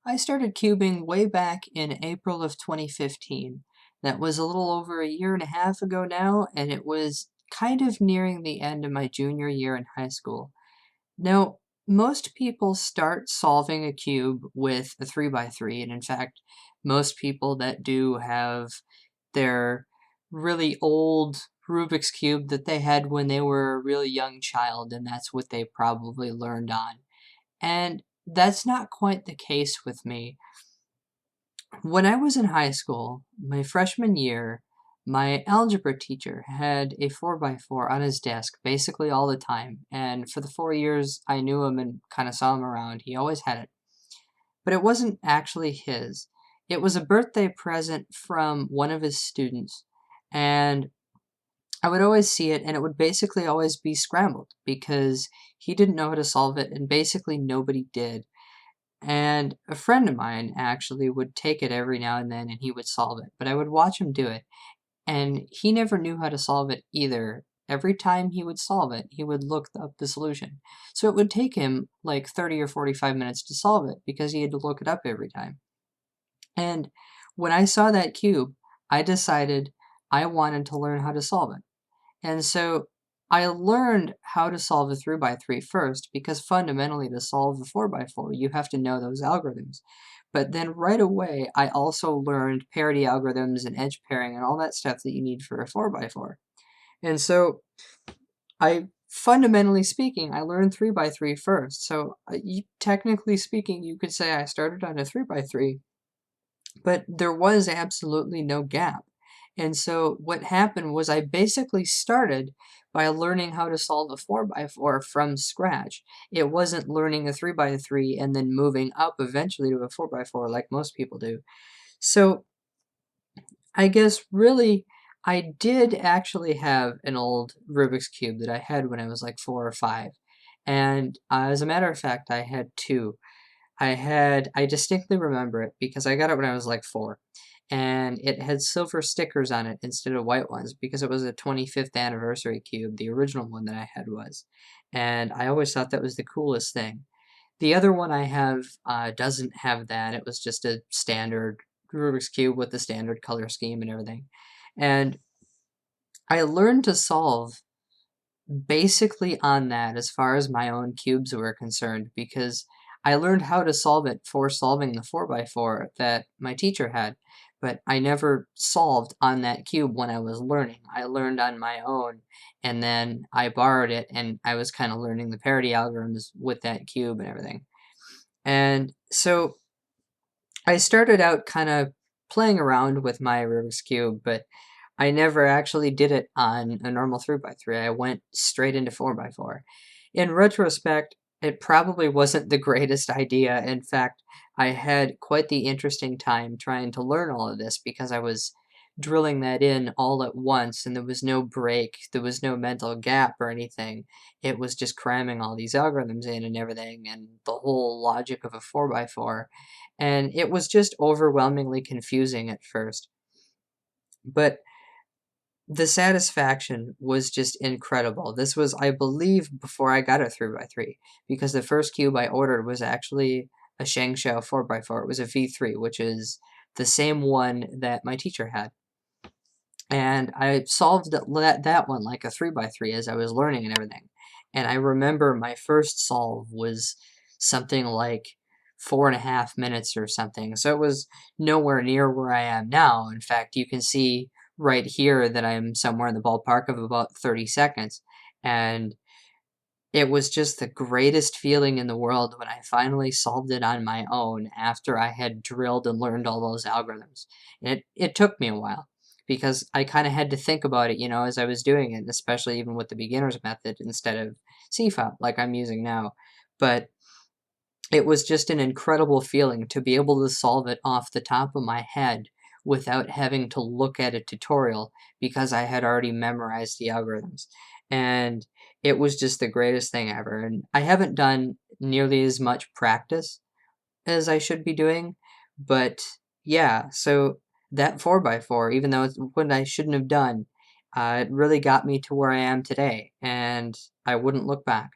I started cubing way back in April of 2015. That was a little over a year and a half ago now, and it was kind of nearing the end of my junior year in high school. Now, most people start solving a cube with a 3 by 3, and in fact, most people that do have their really old Rubik's Cube that they had when they were a really young child, and that's what they probably learned on. And that's not quite the case with me. When I was in high school, my freshman year, my algebra teacher had a 4 by 4 on his desk basically all the time, and for the 4 years I knew him and kind of saw him around, he always had it. But it wasn't actually his. It was a birthday present from one of his students, and I would always see it, and it would basically always be scrambled because he didn't know how to solve it, and basically nobody did. And a friend of mine actually would take it every now and then and he would solve it, but I would watch him do it, and he never knew how to solve it either. Every time he would solve it, he would look up the solution. So it would take him like 30 or 45 minutes to solve it because he had to look it up every time. And when I saw that cube, I decided I wanted to learn how to solve it. And so I learned how to solve a 3 by 3 first because fundamentally to solve a 4 by 4 you have to know those algorithms. But then right away I also learned parity algorithms and edge pairing and all that stuff that you need for a 4 by 4. And so fundamentally speaking, I learned 3 by 3 first. So technically speaking, you could say I started on a 3 by 3, but there was absolutely no gap. And so what happened was I basically started by learning how to solve a 4 by 4 from scratch. It wasn't learning a 3 by 3 and then moving up eventually to a 4 by 4 like most people do. So I guess really I did actually have an old Rubik's Cube that I had when I was like 4 or 5. And as a matter of fact, I had two. I distinctly remember it because I got it when I was like 4, and it had silver stickers on it instead of white ones because it was a 25th anniversary cube, the original one that I had was, and I always thought that was the coolest thing. The other one I have doesn't have that. It was just a standard Rubik's Cube with the standard color scheme and everything, and I learned to solve basically on that as far as my own cubes were concerned because I learned how to solve it for solving the 4 by 4 that my teacher had, but I never solved on that cube when I was learning. I learned on my own, and then I borrowed it, and I was kind of learning the parity algorithms with that cube and everything. And so I started out kind of playing around with my Rubik's Cube, but I never actually did it on a normal 3 by 3. I went straight into 4 by 4. In retrospect, it probably wasn't the greatest idea. In fact, I had quite the interesting time trying to learn all of this because I was drilling that in all at once and there was no break, there was no mental gap or anything. It was just cramming all these algorithms in and everything and the whole logic of a 4 by 4. And it was just overwhelmingly confusing at first. But the satisfaction was just incredible. This was, I believe, before I got a 3 by 3 because the first cube I ordered was actually a YueXiao 4 by 4. It was a V3, which is the same one that my teacher had. And I solved that one like a 3 by 3 as I was learning and everything. And I remember my first solve was something like 4.5 minutes or something. So it was nowhere near where I am now. In fact, you can see right here that I'm somewhere in the ballpark of about 30 seconds. And it was just the greatest feeling in the world when I finally solved it on my own after I had drilled and learned all those algorithms. And it took me a while because I kind of had to think about it, as I was doing it, especially even with the beginner's method instead of CFOP like I'm using now. But it was just an incredible feeling to be able to solve it off the top of my head without having to look at a tutorial because I had already memorized the algorithms. And it was just the greatest thing ever. And I haven't done nearly as much practice as I should be doing, but yeah, so that 4 by 4 even though it's what I shouldn't have done, it really got me to where I am today, and I wouldn't look back.